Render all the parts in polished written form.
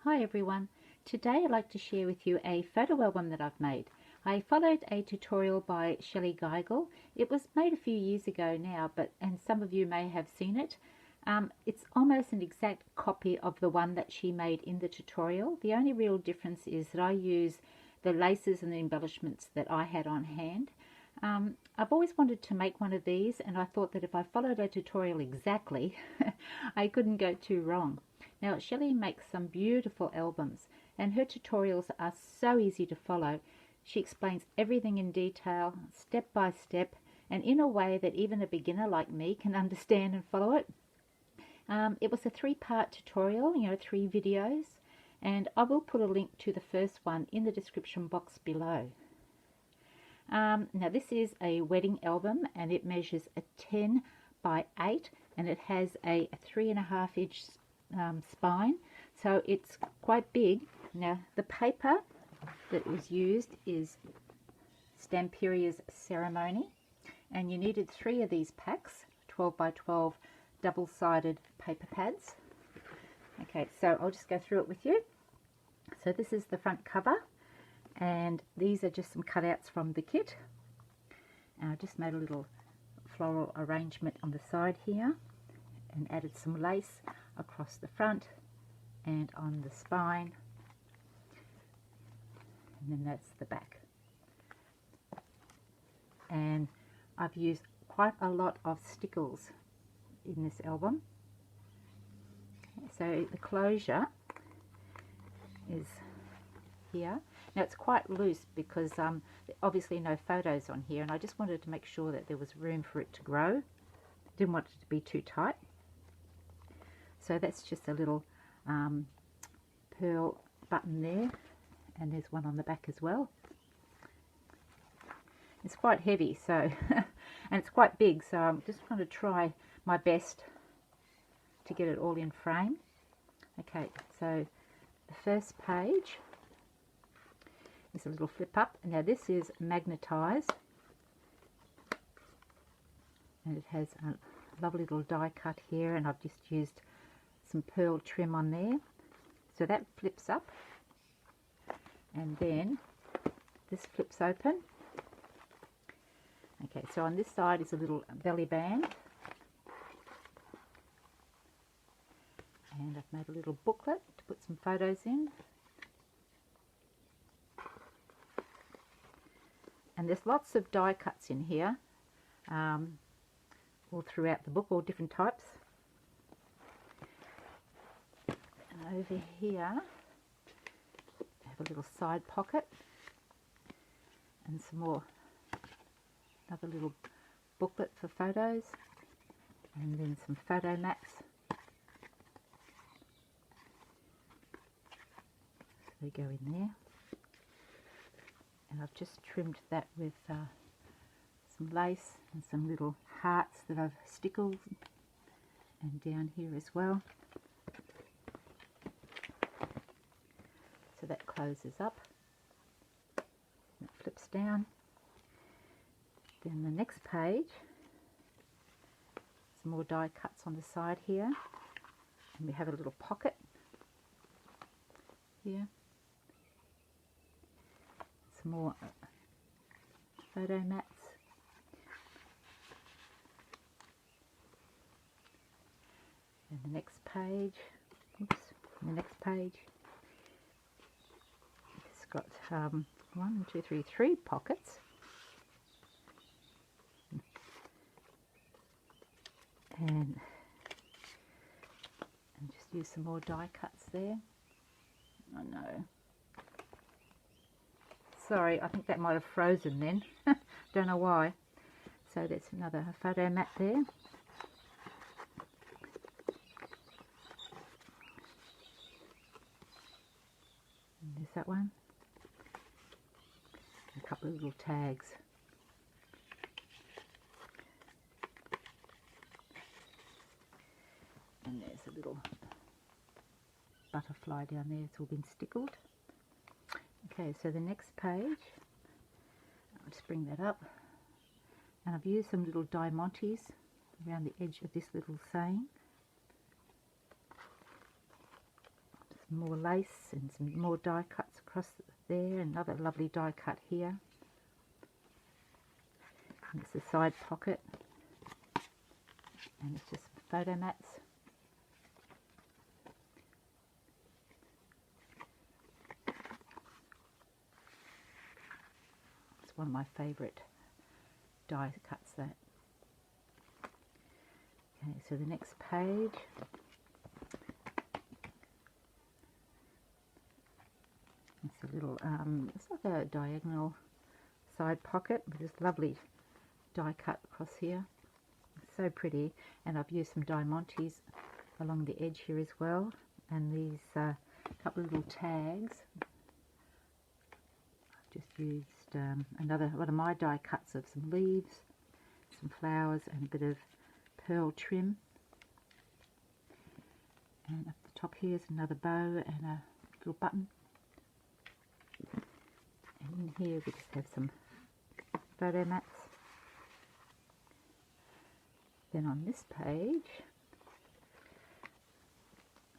Hi everyone, today I'd like to share with you a photo album that I've made. I followed a tutorial by Shellie Geiger. It was made a few years ago now, and some of you may have seen it. It's almost an exact copy of the one that she made in the tutorial. The only real difference is that I use the laces and the embellishments that I had on hand. I've always wanted to make one of these, and I thought that if I followed a tutorial exactly, I couldn't go too wrong. Now, Shellie makes some beautiful albums, and her tutorials are so easy to follow. She explains everything in detail, step by step, and in a way that even a beginner like me can understand and follow it. It was a 3-part tutorial, 3 videos, and I will put a link to the first one in the description box below. Now this is a wedding album, and it measures a 10 by 8, and it has a 3.5 inch spine, so it's quite big. Now the paper that was used is Stamperia Ceremony, and you needed 3 of these packs, 12 by 12 double-sided paper pads. Okay, so I'll just go through it with you. So this is the front cover, and these are just some cutouts from the kit. I just made a little floral arrangement on the side here and added some lace across the front and on the spine, and then that's the back. And I've used quite a lot of stickles in this album. So the closure is here. Now it's quite loose because obviously no photos on here, and I just wanted to make sure that there was room for it to grow. Didn't want it to be too tight. So that's just a little pearl button there, and there's one on the back as well. It's quite heavy, so and it's quite big, so I'm just going to try my best to get it all in frame. Okay, so the first page is a little flip up. Now this is magnetized, and it has a lovely little die cut here, and I've just used some pearl trim on there. So that flips up, and then this flips open. Okay, so on this side is a little belly band, and I've made a little booklet to put some photos in. And there's lots of die cuts in here, all throughout the book, all different types. And over here, I have a little side pocket and some more, another little booklet for photos, and then some photo mats. So they go in there. And I've just trimmed that with some lace and some little hearts that I've stickled, and down here as well. So that closes up, and it flips down. Then the next page, some more die cuts on the side here, and we have a little pocket here. Some more photo mats. And the next page, oops, the next page, it's got 1, 2, 3, 3 pockets. And just use some more die cuts there. Oh no. Sorry, I think that might have frozen then. Don't know why. So there's another photo mat there. And there's that one. A couple of little tags. And there's a little butterfly down there. It's all been stickled. Okay, so the next page, I'll just bring that up, and I've used some little diamantes around the edge of this little saying. some more lace and some more die cuts across there. Another lovely die cut here. And it's a side pocket. And it's just photo mats. It's one of my favourite die cuts, that. Okay, so the next page. It's a little, it's like a diagonal side pocket with this lovely die cut across here. It's so pretty, and I've used some diamantes along the edge here as well, and these couple of little tags. I've just used another one of my die cuts of some leaves, some flowers, and a bit of pearl trim. And up the top here is another bow and a little button. And in here we just have some photo mats. Then on this page,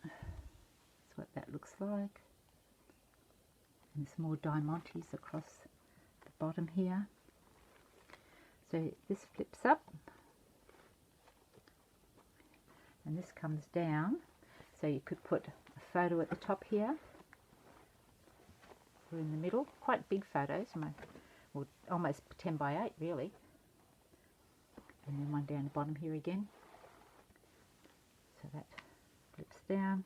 that's what that looks like. And some more diamantes across the bottom here. So this flips up. And this comes down. So you could put a photo at the top here. Or in the middle. Quite big photos. Well, almost 10 by 8 really. And then one down the bottom here again. So that flips down.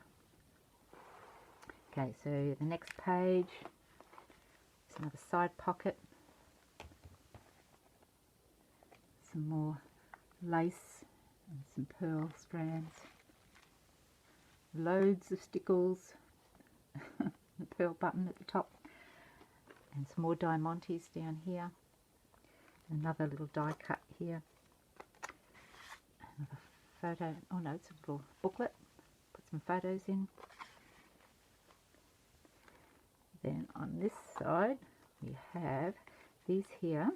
Okay, so the next page is another side pocket. Some more lace and some pearl strands. Loads of stickles. The pearl button at the top. And some more diamantes down here. Another little die cut here. Another photo. Oh no, it's a little booklet. Put some photos in. Then on this side we have these here.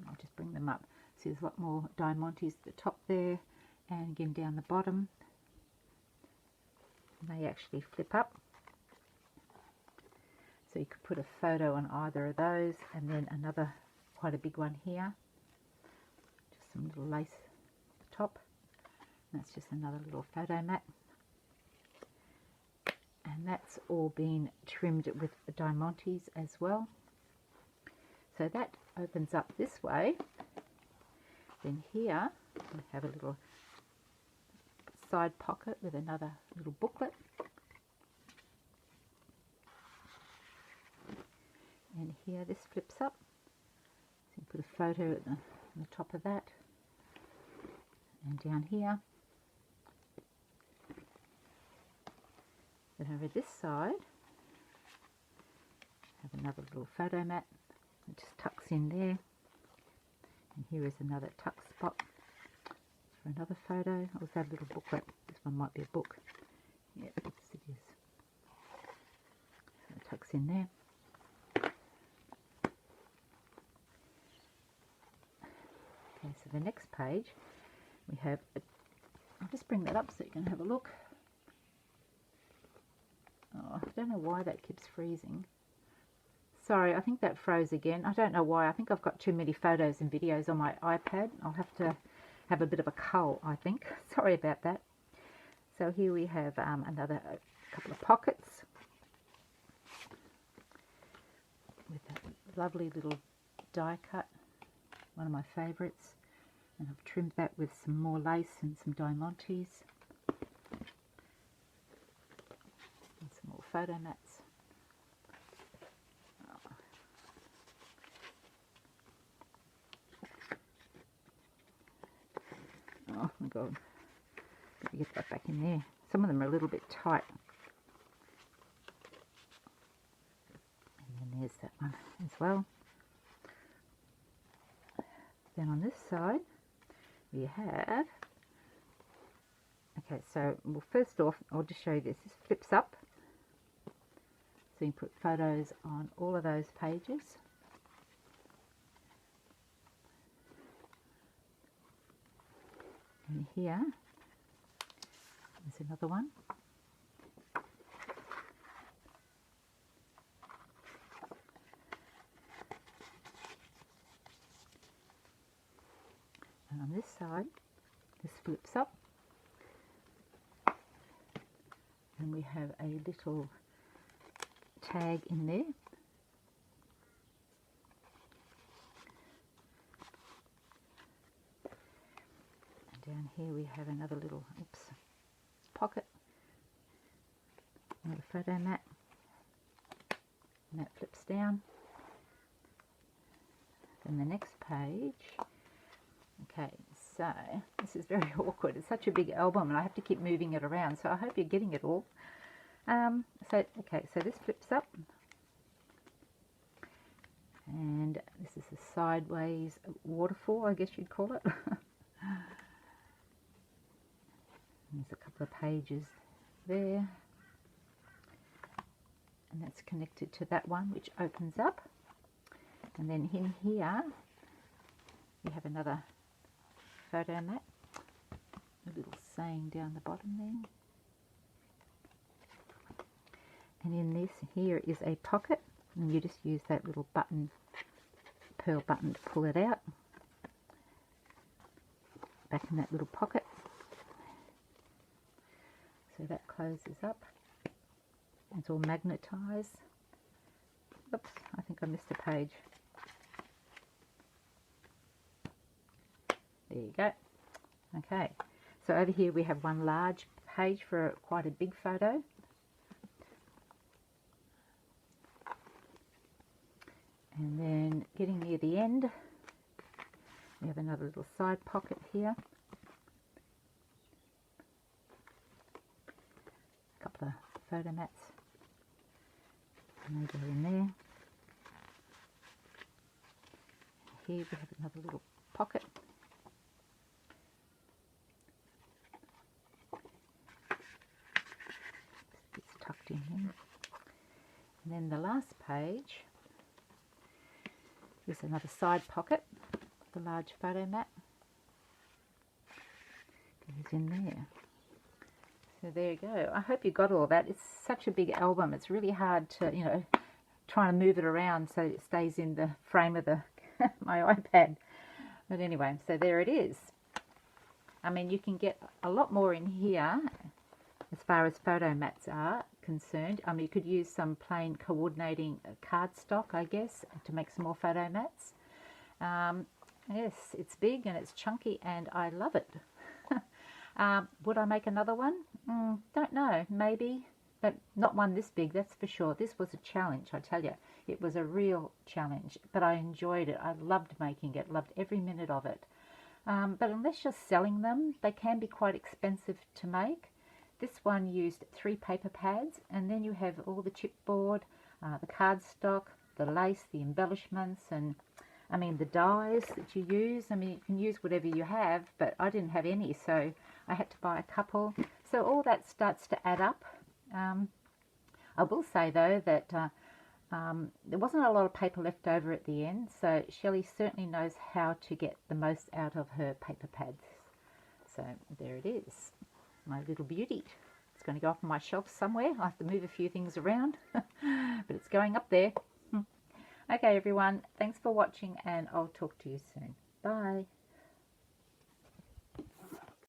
I'll just bring them up. See, there's a lot more diamantes at the top there, and again down the bottom. And they actually flip up. So you could put a photo on either of those, and then another quite a big one here. Just some little lace at the top. And that's just another little photo mat. And that's all been trimmed with diamantes as well. So that opens up this way. Then here we have a little side pocket with another little booklet. And here this flips up. So you put a photo at the top of that. And down here. Then over this side, have another little photo mat. It just tucks in there. And here is another tuck spot for another photo. Also a little booklet. This one might be a book. Yeah, yes it is. So it tucks in there. Okay, so the next page we have, I'll just bring that up so you can have a look. Oh, I don't know why that keeps freezing. Sorry, I think that froze again. I don't know why. I think I've got too many photos and videos on my iPad. I'll have to have a bit of a cull, I think. Sorry about that. So here we have another couple of pockets with a lovely little die cut, one of my favourites. And I've trimmed that with some more lace and some diamantes. And some more photo mats. Oh my god, got to get that back in there. Some of them are a little bit tight. And then there's that one as well. Then on this side we have, okay, so well, first off I'll just show you this. This flips up, so you can put photos on all of those pages. And here is another one. this side, this flips up, and we have a little tag in there. And down here we have another little, pocket, another photo mat, and that flips down. Then the next page. Okay, so this is very awkward. It's such a big album and I have to keep moving it around, so I hope you're getting it all. So this flips up, and this is a sideways waterfall, I guess you'd call it. There's a couple of pages there, and that's connected to that one, which opens up. And then in here we have another photo mat, a little saying down the bottom there. And in this here is a pocket, and you just use that little button, pearl button, to pull it out. Back in that little pocket. So that closes up. It's all magnetized. Oops, I think I missed a page. There you go. Okay, so over here we have one large page for quite a big photo. And then getting near the end, we have another little side pocket here. A couple of photo mats, and they go in there. Here we have another little pocket. It's tucked in here. And then the last page is another side pocket, the large photo mat goes in there. So there you go. I hope you got all that. It's such a big album. It's really hard to, you know, try to move it around so it stays in the frame of the my iPad. But anyway, so there it is. I mean, you can get a lot more in here as far as photo mats are concerned. I mean, you could use some plain coordinating cardstock, I guess, to make some more photo mats. Yes, it's big and it's chunky and I love it. Would I make another one? Don't know, maybe, but not one this big, that's for sure. This was a challenge, I tell you. It was a real challenge, but I enjoyed it. I loved making it, loved every minute of it. But unless you're selling them, they can be quite expensive to make. This one used 3 paper pads, and then you have all the chipboard, the cardstock, the lace, the embellishments, and I mean the dies that you use. I mean, you can use whatever you have, but I didn't have any, so I had to buy a couple. So all that starts to add up. I will say though that there wasn't a lot of paper left over at the end, so Shellie certainly knows how to get the most out of her paper pads. So there it is, my little beauty. It's going to go up on my shelf somewhere. I have to move a few things around, but it's going up there. Okay everyone, thanks for watching and I'll talk to you soon. Bye.